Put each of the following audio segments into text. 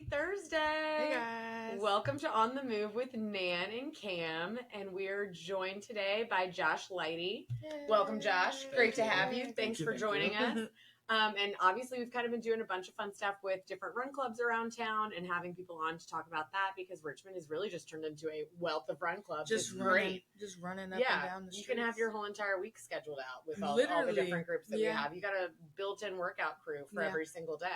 Happy Thursday. Hey guys. Welcome to On the Move with Nan and Kam, and we're joined today by Josh Leidy. Yay. Welcome, Josh. Great to have you. Thanks for joining us. And obviously, we've kind of been doing a bunch of fun stuff with different run clubs around town and having people on to talk about that because Richmond has really just turned into a wealth of run clubs. Just running up and down the streets. You can have your whole entire week scheduled out with all the different groups that we have. You got a built-in workout crew for every single day.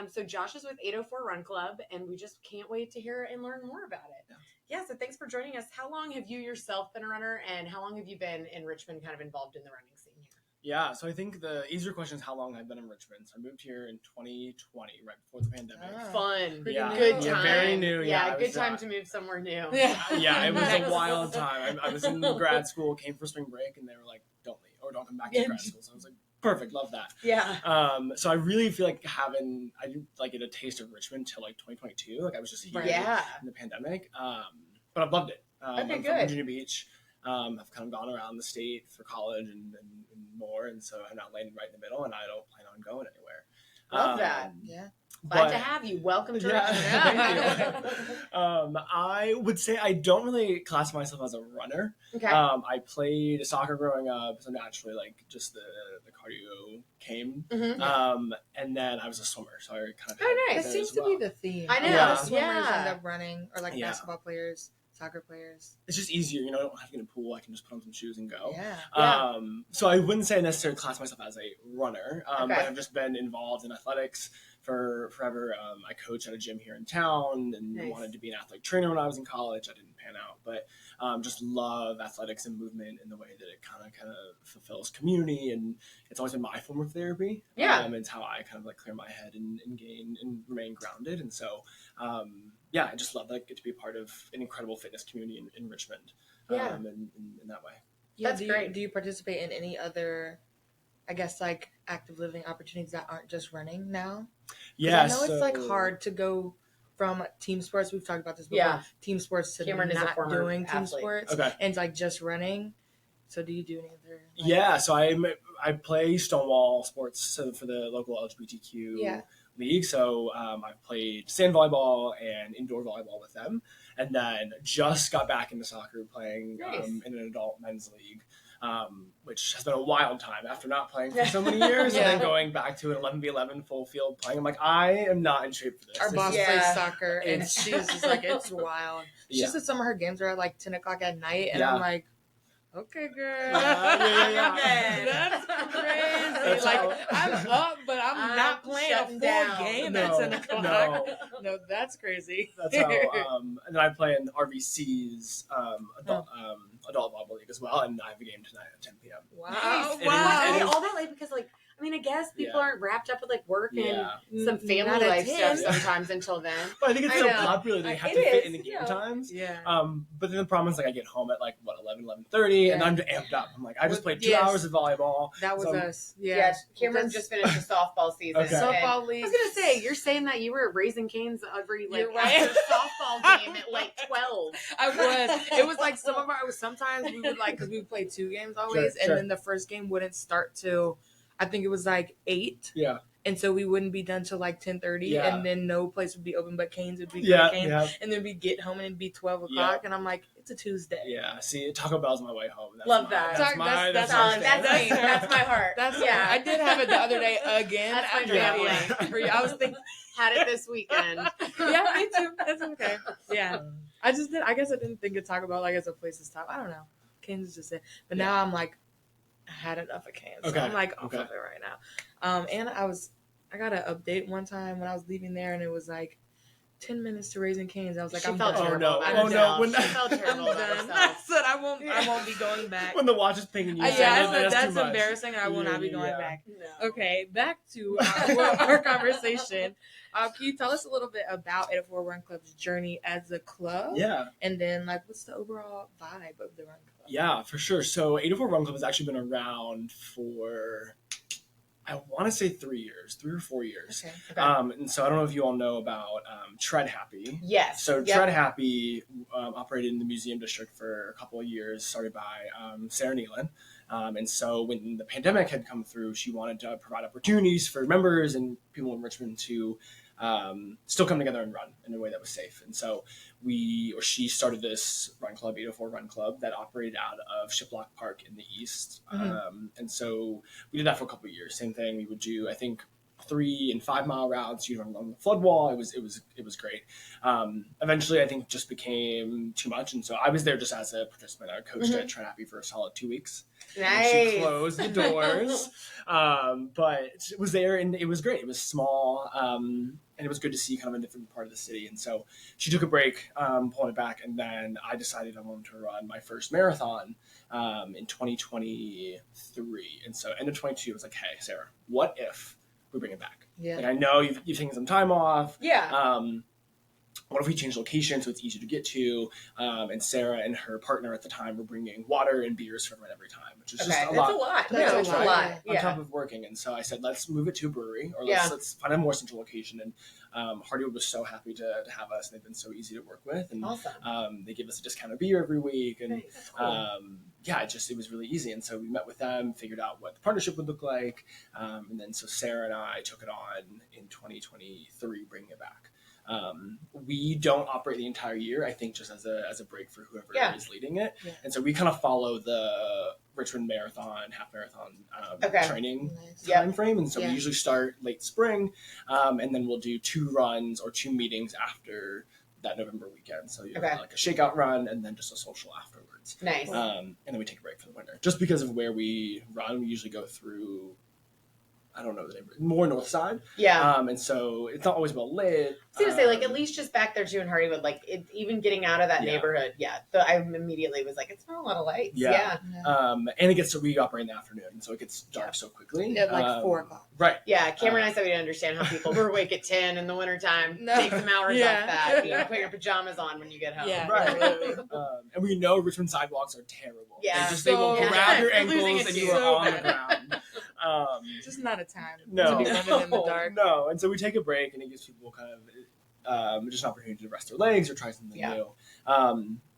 So Josh is with 804 Run Club, and we just can't wait to hear and learn more about it. Yeah, so thanks for joining us. How long have you yourself been a runner, and how long have you been in Richmond kind of involved in the running scene here? Yeah, so I think the easier question is how long I've been in Richmond. So I moved here in 2020, right before the pandemic. Fun. Yeah, good time. Yeah, very new. Yeah, good time to move somewhere new. Yeah, it was a wild time. I was in grad school, came for spring break, and they were like, don't leave, or don't come back to grad school. So I was like, perfect, love that. Yeah. So I really feel like I didn't get a taste of Richmond till like 2022. Like I was just here in the pandemic. But I've loved it. I'm good. from Virginia Beach. I've kind of gone around the state for college and more, and so I'm not landing right in the middle, and I don't plan on going anywhere. Love that. Yeah. Glad to have you. Welcome to Richmond. Thank you. I would say I don't really classify myself as a runner. Okay. I played soccer growing up, so naturally, like, just the cardio came. Mm-hmm. And then I was a swimmer, so I kind of That seems to be the theme. I know. Yeah. Swimmers end up running, or like Yeah. basketball players, soccer players. It's just easier, I don't have to get in a pool. I can just put on some shoes and go. Yeah. So I wouldn't say I necessarily class myself as a runner, Okay. but I've just been involved in athletics for forever. I coach at a gym here in town and wanted to be an athletic trainer when I was in college. I didn't pan out, but just love athletics and movement in the way that it kind of fulfills community, and it's always been my form of therapy. It's how I kind of like clear my head and gain and remain grounded. And so, I just love that I get to be a part of an incredible fitness community in Richmond. In that way. Yeah, That's great. Do you participate in any other, I guess, like active living opportunities that aren't just running now? Yeah, I know it's like hard to go from team sports. We've talked about this before. Yeah. Team sports to Cameron is a not former doing team athlete. sports, Okay. and it's like just running. So do you do any other? Yeah, so I play Stonewall sports for the local LGBTQ league. So I've played sand volleyball and indoor volleyball with them, and then just got back into soccer playing in an adult men's league. Which has been a wild time after not playing for so many years and then going back to an 11v11 full field playing. I'm like, I am not in shape for this. Our boss plays soccer, and she's just like, it's wild. She Yeah. said some of her games are at like 10 o'clock at night, and I'm like, okay, girl. That's crazy. That's I'm up, but I'm not playing a full game at 10 o'clock. No, that's crazy. That's how. And then I play in RVC's adult volleyball league as well, and I have a game tonight at 10 p.m. Wow. Nice. Wow. All that late because I guess people aren't wrapped up with like work and some family Not at life 10. stuff sometimes until then. But I think it's so popular they have to fit in the game times. Yeah. But then the problem is I get home at 11:30, and I'm amped up. I'm like, I just played 2 hours of volleyball. That was us. Yeah, Cameron just finished the softball season. Okay. Softball league. I was gonna say, you're saying that you were at Raising Cane's every right. after softball game at 12. I was. It was like sometimes we would because we would play 2 games always, and then the first game wouldn't start till I think it was 8. Yeah. And so we wouldn't be done till 10:30, and then no place would be open but Cane's would be Cane's. Yeah. And then we'd get home and it'd be 12 o'clock, and I'm like, it's a Tuesday. Yeah. See, Taco Bell's my way home. Love that. That's my heart. I did have it the other day again. That's my family. I was thinking, had it this weekend. Yeah, me too. That's okay. Yeah. I guess I didn't think of Taco Bell as a place to stop. I don't know. Cane's is just it. But now I'm like, I had enough of Cane's. So I'm like off of it right now. And I got an update one time when I was leaving there, and it was 10 minutes to Raising Cane's. I was like, she I'm felt done. terrible. She felt terrible about herself. I said I won't be going back. When the watch is pinging you. I said that's too much. embarrassing, and I will not be going back. No. Okay, back to our conversation. Can you tell us a little bit about 804 Run Club's journey as a club? Yeah. And then, what's the overall vibe of the Run Club? Yeah, for sure. So 804 Run Club has actually been around for, I want to say 3 or 4 years. Okay. And so I don't know if you all know about Tread Happy. Yes. So Tread Happy operated in the museum district for a couple of years, started by Sarah Nealon. And so when the pandemic had come through, she wanted to provide opportunities for members and people in Richmond to still come together and run in a way that was safe. And so she started this run club, 804 Run Club, that operated out of Shiplock Park in the east. And so we did that for a couple of years. Same thing. We would do, I think, 3 and 5 mile routes. You'd run along the flood wall. It was great. Eventually, I think just became too much, and so I was there just as a participant. I coached at Trent Happy for a solid 2 weeks. Nice. She closed the doors, but it was there, and it was great. It was small, and it was good to see kind of a different part of the city. And so she took a break, pulling it back, and then I decided I wanted to run my first marathon in 2023. And so end of 22, I was like, hey, Sarah, what if we bring it back? Yeah. Like, I know you've taken some time off. Yeah. What if we change location so it's easier to get to? And Sarah and her partner at the time were bringing water and beers for everyone every time, which is just a lot. That's a lot. On top of working. And so I said, let's move it to a brewery, or let's find a more central location. And Hardywood was so happy to have us. They've been so easy to work with. And awesome. they give us a discounted beer every week. And cool. it was really easy. And so we met with them, figured out what the partnership would look like. And then so Sarah and I took it on in 2023, bringing it back. We don't operate the entire year, I think, just as a break for whoever is leading it. Yeah. And so we kind of follow the Richmond marathon, half marathon training time frame. And so we usually start late spring, and then we'll do 2 runs or 2 meetings after that November weekend. So you have like a shakeout run and then just a social afterwards. Nice. And then we take a break for the winter. Just because of where we run, we usually go through, I don't know the name, more north side. Yeah. And so it's not always well lit. I was gonna say, like, at least just back there too in Hardywood, like even getting out of that neighborhood, I immediately was like, it's not a lot of lights. Yeah. And it gets we operate in the afternoon, so it gets dark so quickly. At like 4 o'clock. Right. Yeah. Cameron and I said we didn't understand how people were awake at 10 in the wintertime. Take some hours off that. You know, put your pajamas on when you get home. Yeah. Right. And we know Richmond sidewalks are terrible. Yeah. They will grab your ankles and you are on the ground. Just not a time to be running in the dark. No, and so we take a break, and it gives people kind of just an opportunity to rest their legs or try something new.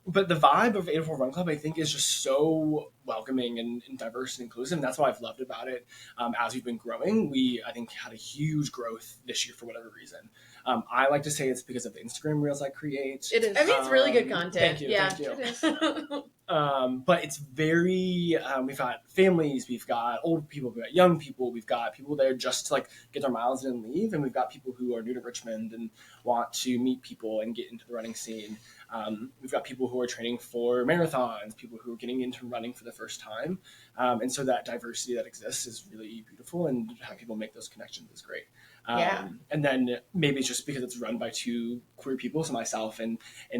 But the vibe of 804 Run Club, I think, is just so welcoming and diverse and inclusive. And that's what I've loved about it. As we've been growing, we, I think, had a huge growth this year for whatever reason. I like to say it's because of the Instagram reels I create. It is. I mean, it's really good content. Thank you. Yeah, thank you. it is. But it's very, we've got families, we've got old people, we've got young people, we've got people there just to like get their miles in and leave. And we've got people who are new to Richmond and want to meet people and get into the running scene. We've got people who are training for marathons, people who are getting into running for the first time. And so that diversity that exists is really beautiful, and having people make those connections is great. And then maybe it's just because it's run by 2 queer people, so myself and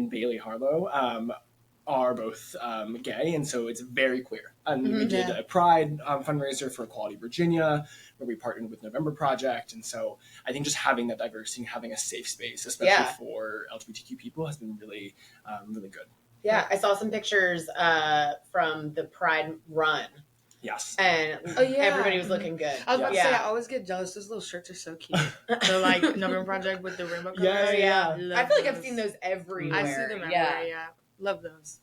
Bailey Harlow, are both gay, and so it's very queer. And we did a Pride fundraiser for Equality Virginia, where we partnered with November Project, and so I think just having that diversity and having a safe space, especially for LGBTQ people, has been really, really good. Yeah, I saw some pictures from the Pride run. Yes. And everybody was looking good. I was about to say, I always get jealous. Those little shirts are so cute. The like November Project with the rainbow colors. Yeah. I feel like I've seen those everywhere. I see them everywhere, Love those.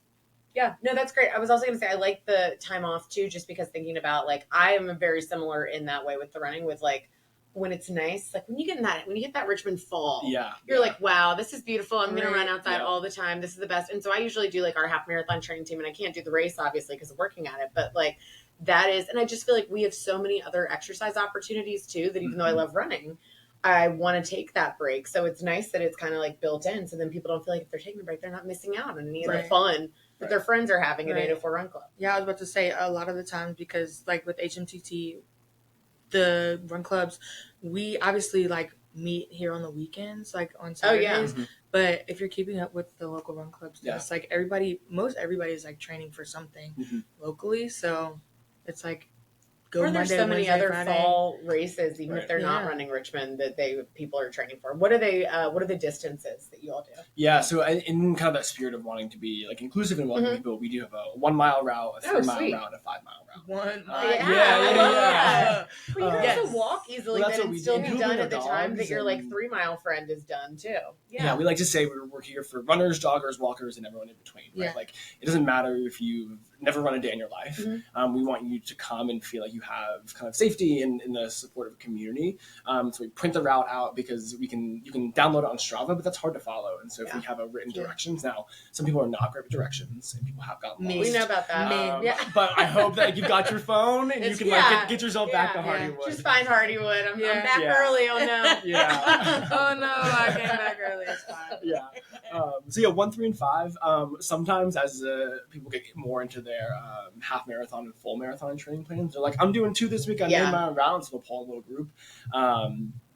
Yeah, no, that's great. I was also going to say, I like the time off too, just because thinking about like, I am very similar in that way with the running, with like, when it's nice, like when you get that Richmond fall, you're like, wow, this is beautiful. I'm going to run outside all the time. This is the best. And so I usually do like our half marathon training team, and I can't do the race obviously because of working at it, but like that is, and I just feel like we have so many other exercise opportunities too, that even though I love running, I want to take that break. So it's nice that it's kind of like built in. So then people don't feel like if they're taking a break, they're not missing out on any of the fun that their friends are having at 804 Run Club. Yeah, I was about to say a lot of the times, because like with HMTT, the run clubs, we obviously like meet here on the weekends, like on Saturdays. But if you're keeping up with the local run clubs, it's like most everybody is like training for something locally. So it's like there's Monday, so many Wednesday, other Friday. Fall races, even if they're not running Richmond, that people are training for. What are they? What are the distances that you all do? Yeah, so in kind of that spirit of wanting to be like inclusive and welcoming people, we do have a 1 mile route, a 3 mile route, and a 5 mile route. route. 1 mile. Yeah. Well, you can Yes. also walk easily Well, that's then what and we still do. be Including done our at the time that your dogs like and- 3 mile friend is done too. Yeah, we like to say we're here for runners, joggers, walkers, and everyone in between, right? Yeah. Like, it doesn't matter if you've never run a day in your life. Mhm. We want you to come and feel like you have kind of safety in the supportive community. So we print the route out because you can download it on Strava, but that's hard to follow. And so if we have a written directions, now some people are not great with directions, and people have gotten lost. We know about that. But I hope that you've got your phone and you can get yourself back to Hardywood. Just find Hardywood. I'm back Yeah. early. Oh no. Yeah. Oh no, I came back early. It's fine. Yeah. So yeah, 1, 3, and 5. Sometimes as people get more into their half marathon and full marathon training plans, they're like, I'm doing 2 this week. I made my own rounds. So we'll pull a little group.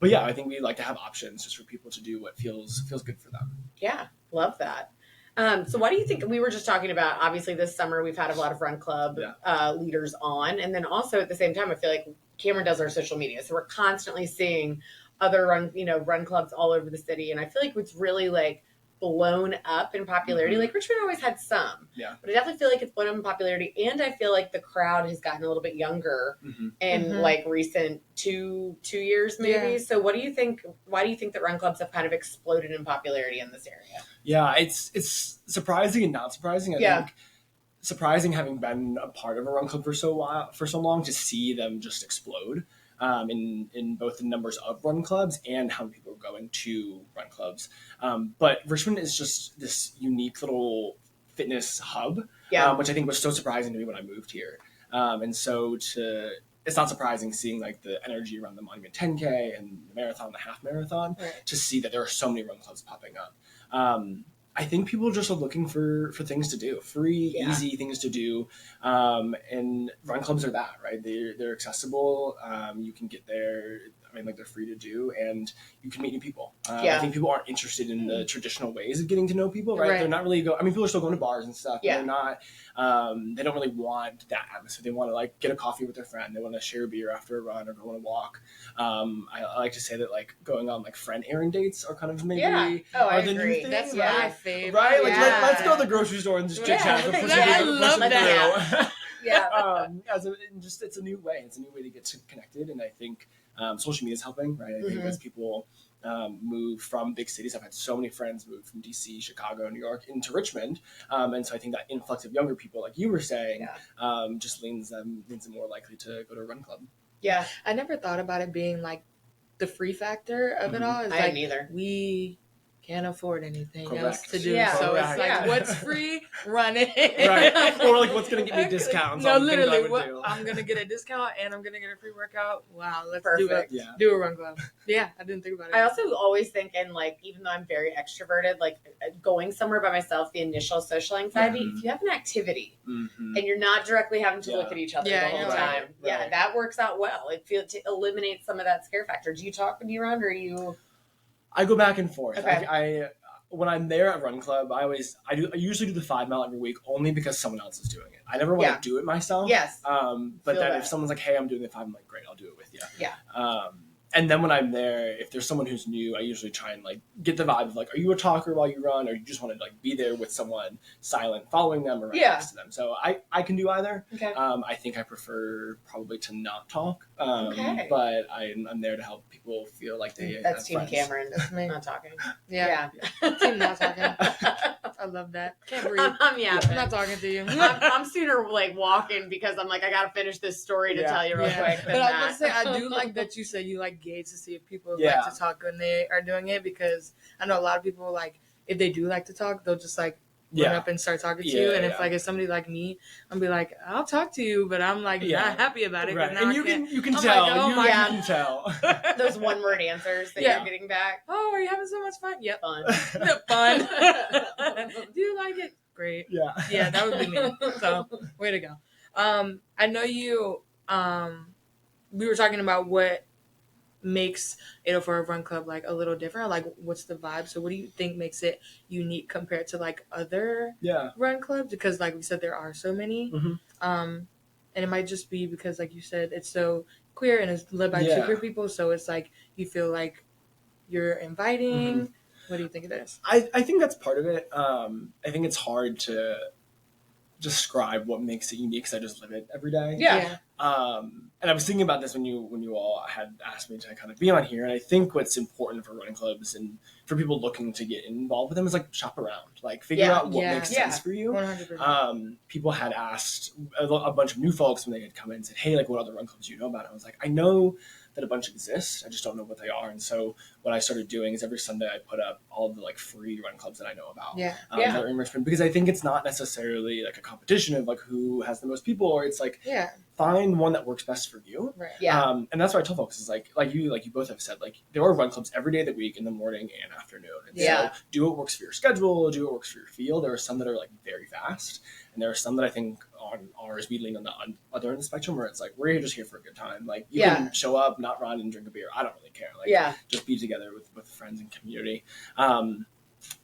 But yeah, I think we like to have options just for people to do what feels good for them. Yeah, love that. So what do you think? We were just talking about, obviously this summer we've had a lot of run club leaders on. And then also at the same time, I feel like Cameron does our social media. So we're constantly seeing other run clubs all over the city. And I feel like it's really like blown up in popularity. Like Richmond always had some, but I definitely feel like it's blown up in popularity. And I feel like the crowd has gotten a little bit younger in like recent two years maybe. Yeah. So what do you think? Why do you think that run clubs have kind of exploded in popularity in this area? Yeah, it's surprising and not surprising. I think surprising, having been a part of a run club for so long, to see them just explode in both the numbers of run clubs and how many people are going to run clubs. But Richmond is just this unique little fitness hub, which I think was so surprising to me when I moved here. And so it's not surprising seeing like the energy around the Monument 10K and the marathon, the half marathon, to see that there are so many run clubs popping up. I think people just are looking for things to do, free, easy things to do. And run clubs are that, right? They're accessible. You can get there. I mean, like, they're free to do, and you can meet new people. I think people aren't interested in the traditional ways of getting to know people, right? They're not really people are still going to bars and stuff. They're not, they don't really want that atmosphere. They want to like get a coffee with their friend. They want to share a beer after a run or go on a walk. I like to say that like going on like friend errand dates are kind of maybe I the agree. new thing. That's Yeah. my favorite. Right? Like, let's go to the grocery store and just chit chat. I love that. It's a new way. It's a new way to get connected, and I think social media is helping, right? I think as people move from big cities, I've had so many friends move from DC, Chicago, New York into Richmond, and so I think that influx of younger people, like you were saying, just leans them more likely to go to a run club. Yeah, I never thought about it being like the free factor of it all. It's I like didn't either. We can't afford anything else to do. Yeah. So it's like, what's free? Run it. Right. Or like, what's going to get me discounts? No, literally, I'm going to get a discount and I'm going to get a free workout. Wow, let's do a run club. Yeah, I didn't think about it. I also always think, and like, even though I'm very extroverted, like going somewhere by myself, the initial social anxiety, if you have an activity and you're not directly having to look at each other the whole time, that works out well. It feels to eliminate some of that scare factor. Do you talk when you run, or you? I go back and forth. Okay. I when I'm there at Run Club, I usually do the 5 mile every week only because someone else is doing it. I never want to do it myself. Yes. But then if someone's like, "Hey, I'm doing the 5," I'm like, "Great, I'll do it with you." Yeah. And then when I'm there, if there's someone who's new, I usually try and like get the vibe of like, are you a talker while you run, or you just want to like be there with someone silent, following them or right next to them? So I can do either. Okay. I think I prefer probably to not talk. But I'm there to help people feel like they. That's Team friends. Cameron. That's me. Not talking. Yeah. Team not talking. I love that. Can't breathe. I'm yapping. I'm not talking to you. I'm sooner like walking because I'm like, I gotta finish this story to tell you real quick. But I was gonna say, I do like that you said you like gauge to see if people like to talk when they are doing it, because I know a lot of people, like, if they do like to talk, they'll just like run up and start talking to you. And if somebody like me, I'll be like, I'll talk to you, but I'm like not happy about it. Right. Now And you can tell. Like, you can tell. Those one word answers that you're getting back. Oh, are you having so much fun? Yep. Fun. Fun. Do you like it? Great. Yeah, that would be me. So way to go. I know you we were talking about what makes 804 Run Club like a little different, like what's the vibe. So what do you think makes it unique compared to like other run clubs? Because like we said, there are so many. And it might just be because, like you said, it's so queer and it's led by two queer people, so it's like you feel like you're inviting. What do you think it is? I think that's part of it. I think it's hard to describe what makes it unique because I just live it every day. Yeah. And I was thinking about this when you all had asked me to kind of be on here, and I think what's important for running clubs and for people looking to get involved with them is like shop around, like figure out what makes sense for you. 100%. People had asked a bunch of new folks when they had come in and said, hey, like what other run clubs do you know about? I was like, I know that a bunch exist, I just don't know what they are. And so what I started doing is every Sunday I put up all the like free run clubs that I know about that are in Richmond, because I think it's not necessarily like a competition of like who has the most people, or it's like find one that works best for you. Right. And that's what I tell folks is like you both have said, like there are run clubs every day of the week in the morning and afternoon. And so do what works for your schedule, do what works for your field. There are some that are like very fast, and there are some that I think on ours we lean on the other end of the spectrum where it's like we're just here for a good time. Like you can show up, not run, and drink a beer. I don't really care. Like just be together with friends and community.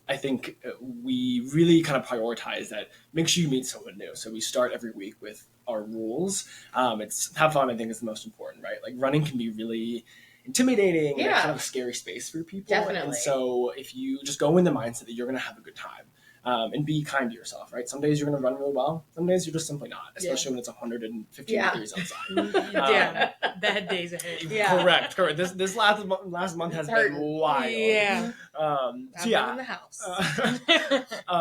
I think we really kind of prioritize that. Make sure you meet someone new. So we start every week with our rules. It's have fun. I think is the most important, right? Like running can be really intimidating and kind of a scary space for people. Definitely. And so if you just go in the mindset that you're going to have a good time, and be kind to yourself, right? Some days you're going to run really well. Some days you're just simply not, especially when it's 115 degrees outside. Bad days ahead. Correct. This last month has been wild. So in the house.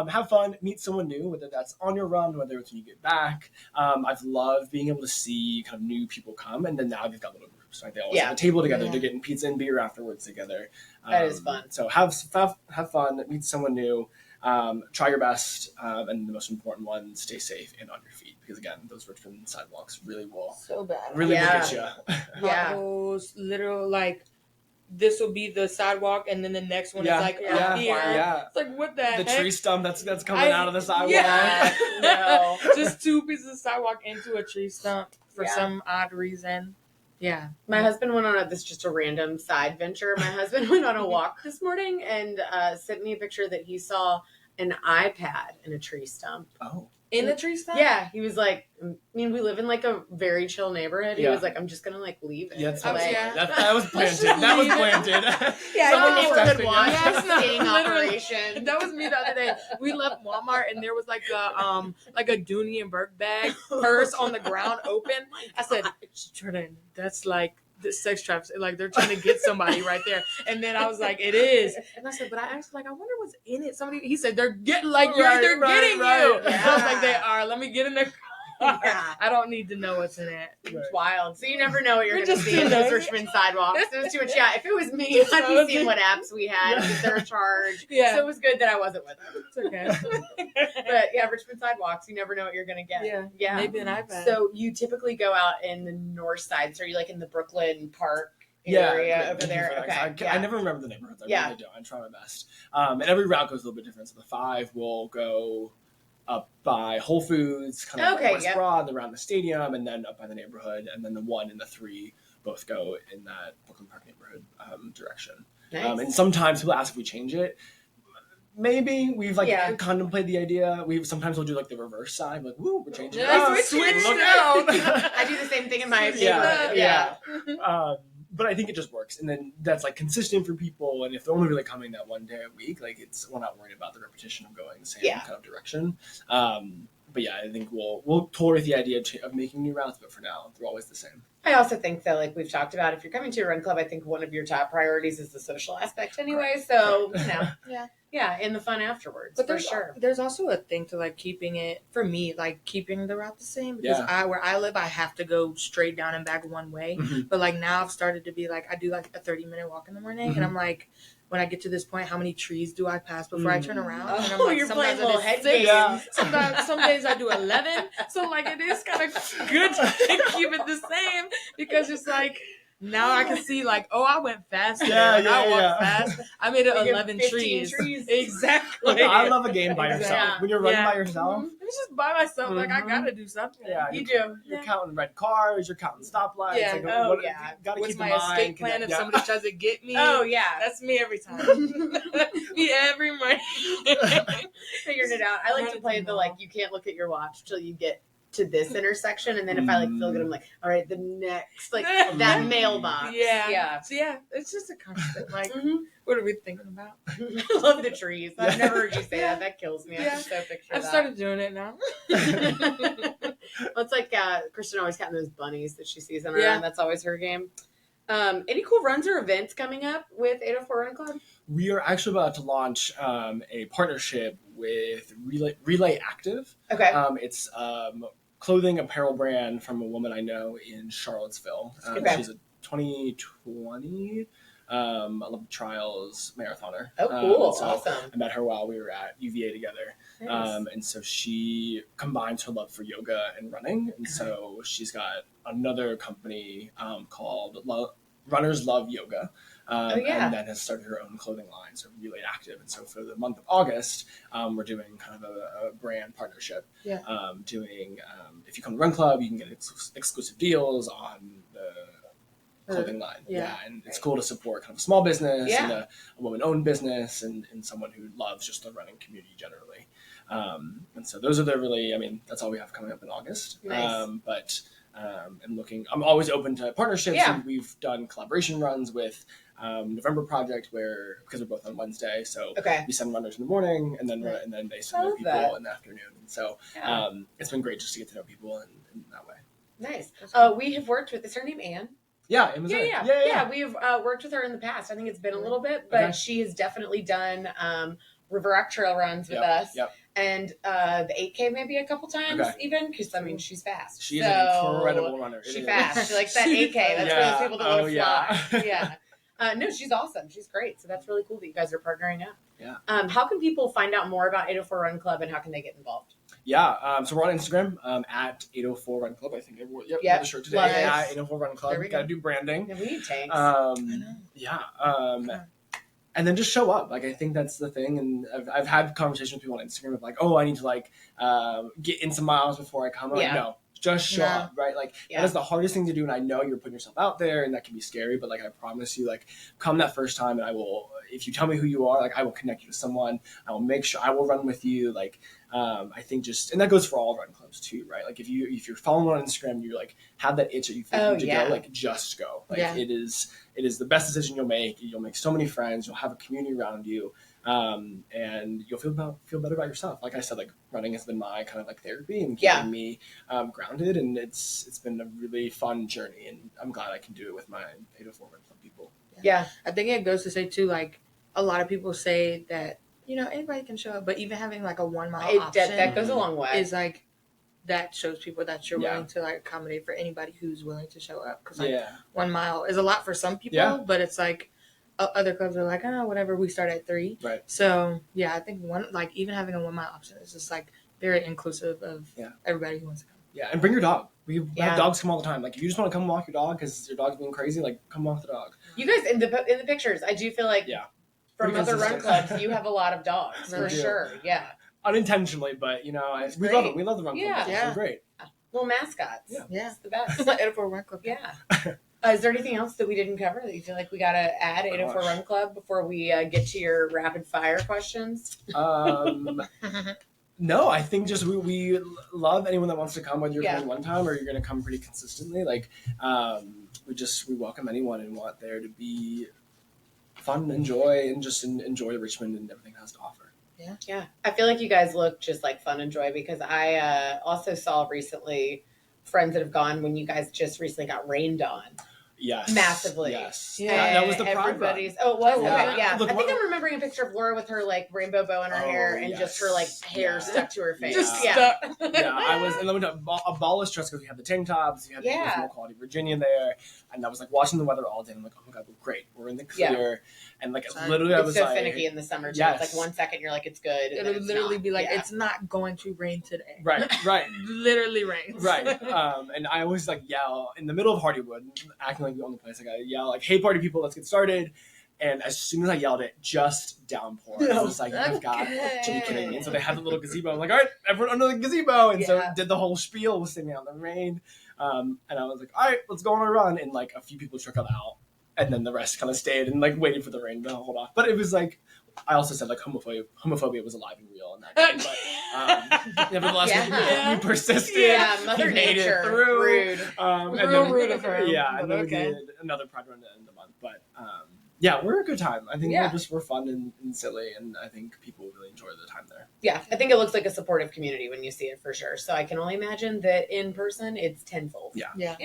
Have fun, meet someone new, whether that's on your run, whether it's when you get back. I've loved being able to see kind of new people come, and then now they've got little groups, right? They always have a table together. They're getting pizza and beer afterwards together. That is fun. So have fun, meet someone new. Try your best, and the most important one, stay safe and on your feet, because again, those Richmond sidewalks really will will get you. Potholes, literal, like this will be the sidewalk, and then the next one is like up here. It's like what the heck? Tree stump that's coming out of the sidewalk. No. Just 2 pieces of sidewalk into a tree stump for some odd reason. Yeah. My husband went on this is just a random side venture. My husband went on a walk this morning and sent me a picture that he saw an iPad in a tree stump. Oh. In the tree stump? Yeah. He was like, I mean, we live in like a very chill neighborhood. He was like, I'm just going to like leave it. Yeah, that's like, that was planted. That was planted. Someone neighborhood watch sting operation. That was me the other day. We left Walmart and there was like a Dooney and Burke bag purse on the ground open. I said, Jordan, that's like the sex trafficking. Like they're trying to get somebody right there. And then I was like, it is. And I said, but I asked, like, I wonder what's in it. He said, they're getting like they're getting you. Yeah. I was like, they are. Let me get in there. I don't need to know what's in it. It's wild. So you never know what you're going to see in those Richmond sidewalks. It was too much. Yeah, if it was me, I'd be seeing what apps we had, if they're a charge. So it was good that I wasn't with them. It's okay. But yeah, Richmond sidewalks, you never know what you're going to get. Yeah. Maybe an iPad. So you typically go out in the north side. So are you like in the Brooklyn Park area over there? Okay. I never remember the neighborhoods. I really don't. I try my best. And every route goes a little bit different. So the 5 will go up by Whole Foods, kind of West Broad, around the stadium, and then up by the neighborhood, and then the 1 and the 3 both go in that Brooklyn Park neighborhood direction. Nice. And sometimes people ask if we change it. Maybe we've contemplated the idea. Sometimes we'll do like the reverse side, like woo, we're changing it. Switch look out! I do the same thing in my neighborhood. But I think it just works, and then that's like consistent for people. And if they're only really coming that one day a week, like we're not worried about the repetition of going the same kind of direction. But yeah, I think we'll tolerate the idea of making new routes, but for now, they're always the same. I also think that, like we've talked about, if you're coming to a run club, I think one of your top priorities is the social aspect anyway. So, and the fun afterwards, but for sure. There's also a thing to like keeping it, for me, like keeping the route the same, because where I live, I have to go straight down and back one way. Mm-hmm. But like now I've started to be like, I do like a 30-minute walk in the morning, and I'm like, when I get to this point, how many trees do I pass before I turn around? And I'm like, you're playing little head games. Some days I do 11. So like it is kind of good to keep it the same, because it's like now I can see like, oh, I went fast. I walked fast. I made it 11 trees. Exactly. Look, I love a game by yourself. When you're running by yourself. It's just by myself. Like I gotta do something. Yeah, you do. You're counting red cars. You're counting stoplights. Yeah. Like, gotta what's keep my escape plan if somebody tries to get me? Oh yeah, that's me every time. Me every morning. Figured it out. I like to play the like you can't look at your watch till you get to this intersection, and then if I like feel good, I'm like, all right, the next like that mailbox. Yeah. So yeah, it's just a constant like, what are we thinking about? I love the trees. I've never heard you say that. That kills me. I can so picture that. I've started doing it now. Well, it's like Kristen always counting those bunnies that she sees on her end. That's always her game. Any cool runs or events coming up with 804 Run Club? We are actually about to launch a partnership with Relay Active. Okay. It's clothing apparel brand from a woman I know in Charlottesville. She's a 2020 Olympic Trials marathoner. Oh, cool. So awesome. I met her while we were at UVA together. Nice. And so she combines her love for yoga and running. And so she's got another company called Runners Love Yoga. And then has started her own clothing line, so Relay Active. And so for the month of August, we're doing kind of a brand partnership. Yeah. If you come to Run Club, you can get exclusive deals on the clothing line. Yeah. And it's cool to support kind of a small business and a woman-owned business and someone who loves just the running community generally. And so those are that's all we have coming up in August. Nice. I'm always open to partnerships. Yeah. And we've done collaboration runs with November Project because we're both on Wednesday. So we send runners in the morning and then they send their people in the afternoon. And so it's been great just to get to know people in that way. Nice. We have worked with, is her name Anne? Yeah. We've worked with her in the past. I think it's been a little bit, but she has definitely done River Rock Trail runs with us. Yep. And the 8K maybe a couple times even, because she's fast. She's an incredible runner. She's fast. She likes that 8K. That's for those people that want to fly. Yeah. No, she's awesome. She's great. So that's really cool that you guys are partnering up. Yeah. How can people find out more about 804 Run Club and how can they get involved? Yeah. So we're on Instagram at 804 Run Club. I think I wore the shirt today. At 804 Run Club. We got to do branding. Yeah, we need tanks. And then just show up. Like, I think that's the thing. And I've had conversations with people on Instagram of like, oh, I need to get in some miles before I come. I'm like, no, just show up, right? Like, that is the hardest thing to do. And I know you're putting yourself out there and that can be scary, but like, I promise you, like, come that first time and I will, if you tell me who you are, like, I will connect you to someone. I will make sure I will run with you. Like, I think and that goes for all run clubs too, right? Like if you're following on Instagram, you like have that itch that you think you need to go, like just go. Like it is the best decision you'll make. You'll make so many friends. You'll have a community around you, and you'll feel better about yourself. Like I said, like running has been my kind of like therapy and keeping me grounded, and it's been a really fun journey. And I'm glad I can do it with my 804 Run Club people. Yeah, I think it goes to say too, like a lot of people say that. Anybody can show up, but even having like a 1 mile option that goes a long way. Is like that shows people that you're willing to like accommodate for anybody who's willing to show up. Because 1 mile is a lot for some people, but it's like other clubs are like, oh, whatever. We start at 3, right? So even having a 1 mile option is just like very inclusive of everybody who wants to come. Yeah, and bring your dog. We have dogs come all the time. Like if you just want to come walk your dog because your dog's being crazy, like come walk the dog. You guys in the pictures, I do feel like from other run clubs, you have a lot of dogs for sure. Yeah, unintentionally, but we love it. We love the run club. They're great. Little mascots. Yeah, it's the best. 804 Run Club. Yeah. Is there anything else that we didn't cover that you feel like we got to add 804 Run Club before we get to your rapid fire questions? No, I think just we love anyone that wants to come, whether you're coming one time or you're going to come pretty consistently. Like we welcome anyone and want there to be fun, enjoy Richmond and everything it has to offer. Yeah. I feel like you guys look just like fun and joy because I also saw recently friends that have gone when you guys just recently got rained on. Yes. Massively. Yes. Yeah. That was the pride run. Oh, it was? Yeah. Okay, yeah. Look, I think I'm remembering a picture of Laura with her like rainbow bow in her hair and just her like hair stuck to her face. Just stuck. I was, and then we did a ballless dress because we had the tank tops, you had the more quality Virginia there, and I was like watching the weather all day. And I'm like, oh my god, we're great. We're in the clear, and like literally, I was so finicky in the summer. Too. Yes. It's like 1 second you're like it's good. And it'll literally be like it's not going to rain today. Right. Literally rains. Right. And I always like yell in the middle of Hardywood, acting like the only place. Like I yell like, "Hey, party people, let's get started!" And as soon as I yelled it, just downpour. I was like, "You've got to be kidding me!" And so they had the little gazebo. I'm like, "All right, everyone under the gazebo!" And so did the whole spiel, was sitting out in the rain. And I was like, "All right, let's go on a run." And like a few people trickled out, and then the rest kind of stayed and like waited for the rain to hold off. But it was like, I also said like homophobia was alive and real in that game. Nevertheless, we persisted. Yeah, Mother we made Nature. it through. Rude. And Real then, rude of her. Yeah, and then we okay. did another Pride Run to end the month. But yeah, we're a good time. I think we're fun and silly, and I think people really enjoy the time there. Yeah, I think it looks like a supportive community when you see it for sure. So I can only imagine that in person it's tenfold. Yeah.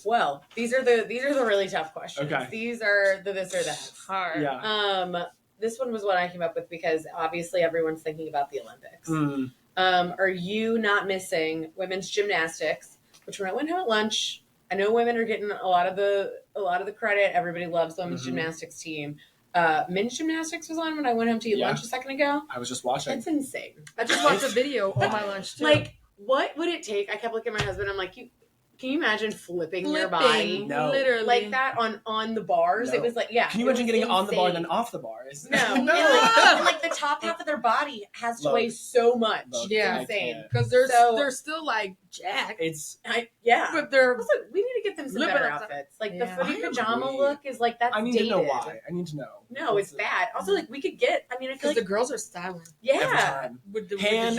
Well, these are the really tough questions. Okay. These are the this or that. Hard. Yeah. This one was what I came up with because obviously everyone's thinking about the Olympics. Are you not missing women's gymnastics, which when I went home at lunch, I know women are getting a lot of the credit. Everybody loves the women's gymnastics team. Men's gymnastics was on when I went home to eat lunch a second ago. I was just watching. That's insane. I just watched a video on my lunch too. Like, what would it take? I kept looking at my husband. I'm like, can you imagine flipping your body literally like that on the bars? No. It was like, yeah. Can you imagine getting on the bar and then off the bars? No. And like the top half of their body has to weigh so much. Yeah. It's insane. Because they're still like jacked. But they're also, we need to get them some better outfits. Like the footy pajama look is like that's I need dated. to know why. I need to know. No, it's bad. Also, like we could get. I mean, I feel like the girls are styling. Yeah. Every time. With the hand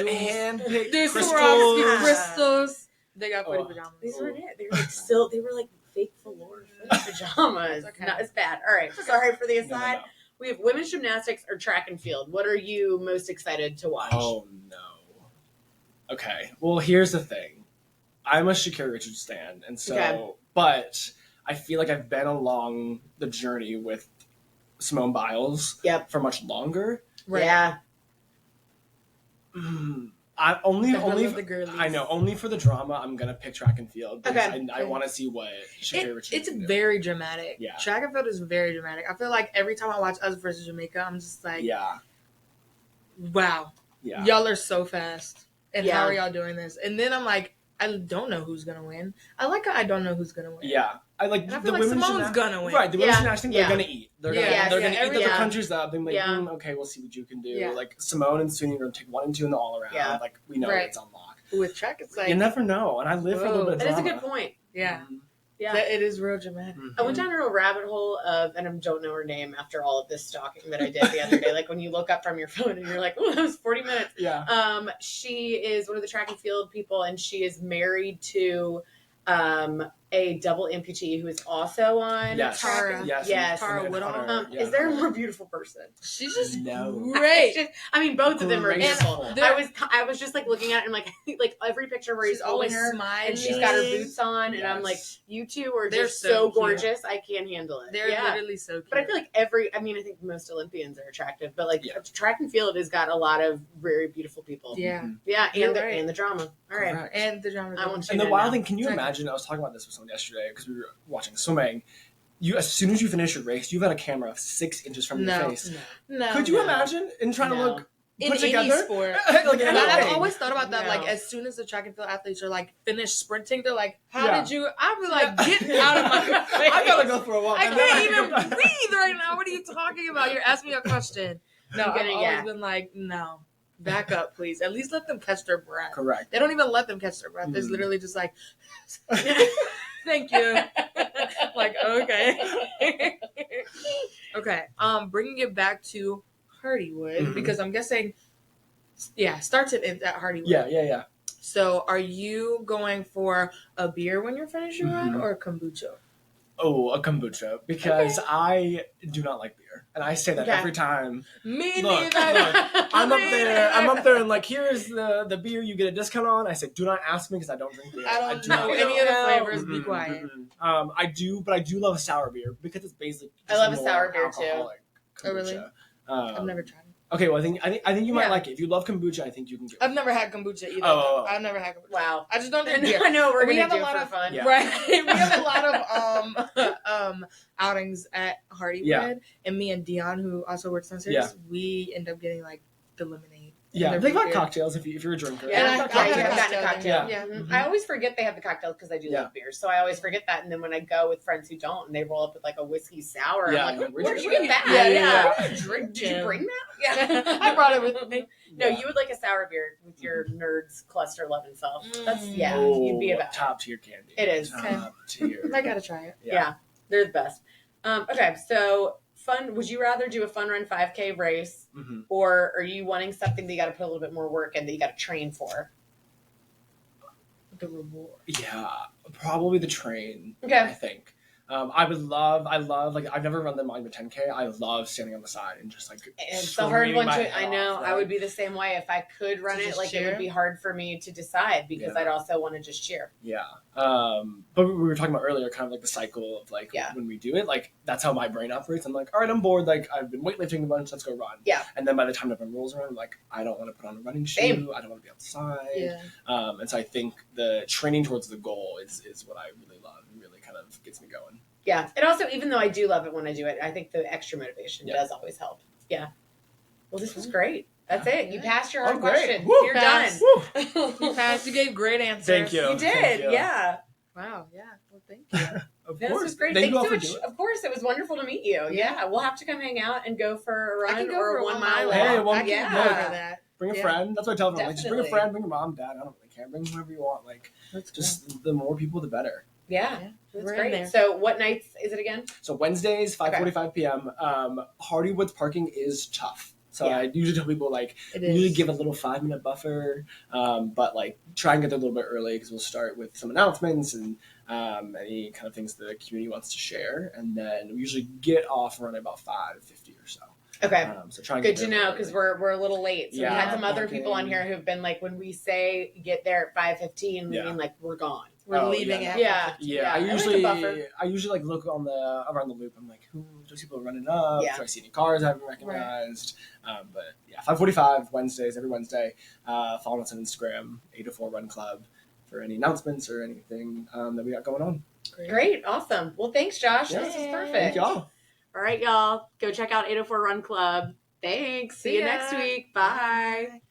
picked There's crystals. crystals. They got footy pajamas. These weren't it. They were like fake velour pajamas. Okay. Not as bad. All right. Sorry for the aside. No. We have women's gymnastics or track and field. What are you most excited to watch? Oh no. Okay. Well, here's the thing. I'm a Sha'Carri Richards stan, and so but I feel like I've been along the journey with Simone Biles for much longer. Right. Yeah. Only for the drama. I'm gonna pick track and field because I want to see what Sha'Carri Richards. It's very dramatic. Yeah, track and field is very dramatic. I feel like every time I watch Us versus Jamaica, I'm just like, wow, y'all are so fast, and how are y'all doing this? And then I'm like, I don't know who's gonna win. I don't know who's gonna win. Yeah, I like and I feel like Simone's gonna win. Right, the women's gymnastics they're gonna eat. They're gonna eat the countries up. They're like, okay, we'll see what you can do. Yeah. Like Simone and Suni are gonna take 1 and 2 in the all around. Yeah. Like we know it's on lock. With track, it's like you never know, and I live for a little bit of drama. That is a good point. Yeah. Yeah, it is real dramatic. I went down a real rabbit hole of, and I don't know her name after all of this stalking that I did the other day. Like when you look up from your phone and you're like, oh, that was 40 minutes. Yeah. She is one of the track and field people, and she is married to a double amputee who is also on Tara. Yes. Tara Woodall. Is there a more beautiful person? She's just great. I mean, both of them are beautiful. And I was just like looking at it and like every picture where he's holding her smiling. and she's got her boots on, and I'm like, you two are just so gorgeous. I can't handle it. They're literally so cute. But I feel like I think most Olympians are attractive, but like track and field has got a lot of very beautiful people. Yeah, and the drama. All right, correct. And the drama. And the wild thing, can you imagine? I was talking about this with someone yesterday because we were watching swimming. As soon as you finish your race, you've got a camera 6 inches from your face. No. Could you imagine in trying to look in put any together? sport? I've always thought about that. Like as soon as the track and field athletes are like finished sprinting, they're like, "How did you?" I'd be like, "Get out of my face! I gotta go for a walk. I can't even breathe right now. What are you talking about? You're asking me a question." No, I've always been like, "No, back up, please. At least let them catch their breath." Correct. They don't even let them catch their breath. There's literally just like, "Thank you." Like, okay. Okay. Bringing it back to Hardywood because I'm guessing, starts at Hardywood. Yeah. So, are you going for a beer when you're finished your run or a kombucha? Oh, a kombucha because I do not like beer, and I say that every time. Me neither. I'm up there, and like, here's the beer you get a discount on. I say, do not ask me because I don't drink beer. I don't know any of the flavors. Be quiet. I do love sour beer because it's basically. I love a sour beer too. Oh really? I've never tried it. Okay, well, I think you might like it. If you love kombucha, I think you can get it. I've never had kombucha either. I've never had kombucha. Wow. I just don't drink beer. I know we have a lot of fun. Yeah. Right. We have a lot of outings at Hardywood, and me and Dion, who also works downstairs, we end up getting like the lemonade. Yeah, they've got cocktails if you're a drinker. Yeah, I've gotten a cocktail. Yeah. I always forget they have the cocktails because I do love beer, so I always forget that. And then when I go with friends who don't, and they roll up with like a whiskey sour, I'm like, where'd you get that? Yeah. Did you bring that? Yeah, I brought it with me. No, you would like a sour beer with your nerds cluster loving self. That's you'd be about top tier candy. It is top tier. I gotta try it. Yeah, they're the best. Okay, so fun? Would you rather do a fun run 5K race, or are you wanting something that you got to put a little bit more work in that you got to train for? The reward. Yeah, probably the train. Okay. I think. I love, like, I've never run the Monument 10K. I love standing on the side and just, like, it's a hard one to, I know, off, right? I would be the same way. If I could run it, like, cheer? It would be hard for me to decide because I'd also want to just cheer. Yeah. But we were talking about earlier, kind of like the cycle of, like, when we do it, like, that's how my brain operates. I'm like, all right, I'm bored. Like, I've been weightlifting a bunch. Let's go run. Yeah. And then by the time November rolls around, I'm like, I don't want to put on a running shoe. I don't want to be outside. Yeah. And so I think the training towards the goal is what I really love and really kind of gets me going. Yeah. And also, even though I do love it when I do it, I think the extra motivation does always help. Yeah. Well, this was great. That's it. You passed your hard question. Woo, you're done. You passed. You gave great answers. Thank you. You did. Yeah. Wow. Yeah. Well, thank you. Of This course. was great. Thank Thanks you so much. Of course, it was wonderful to meet you. Yeah. We'll have to come hang out and go for a run or a 1 mile walk. Hey, I can go for that. Bring a friend. That's what I tell them. Like, just bring a Definitely. friend, bring your mom, dad. I don't really care. Bring whoever you want. Like, just the more people, the better. Yeah. That's We're in great. there. So what nights is it again? So Wednesdays, 5:45 p.m. Hardywood's parking is tough. So I usually tell people, like, usually give a little 5-minute buffer, but, like, try and get there a little bit early because we'll start with some announcements and any kind of things the community wants to share. And then we usually get off around about 5:50 or so. Okay. So try and Good get to there know because we're a little late. So we had some other people on here who've been like, when we say get there at 5:15, we mean like we're gone. We're leaving at I usually like look on around the loop. I'm like, who those people are running up? Do I see any cars I haven't recognized? But yeah, 5:45 Wednesdays, every Wednesday. Follow us on Instagram, 804 Run Club, for any announcements or anything that we got going on. Great, awesome. Well, thanks, Josh. This is perfect. Thank y'all. All right, y'all. Go check out 804 Run Club. Thanks. See you next week. Bye.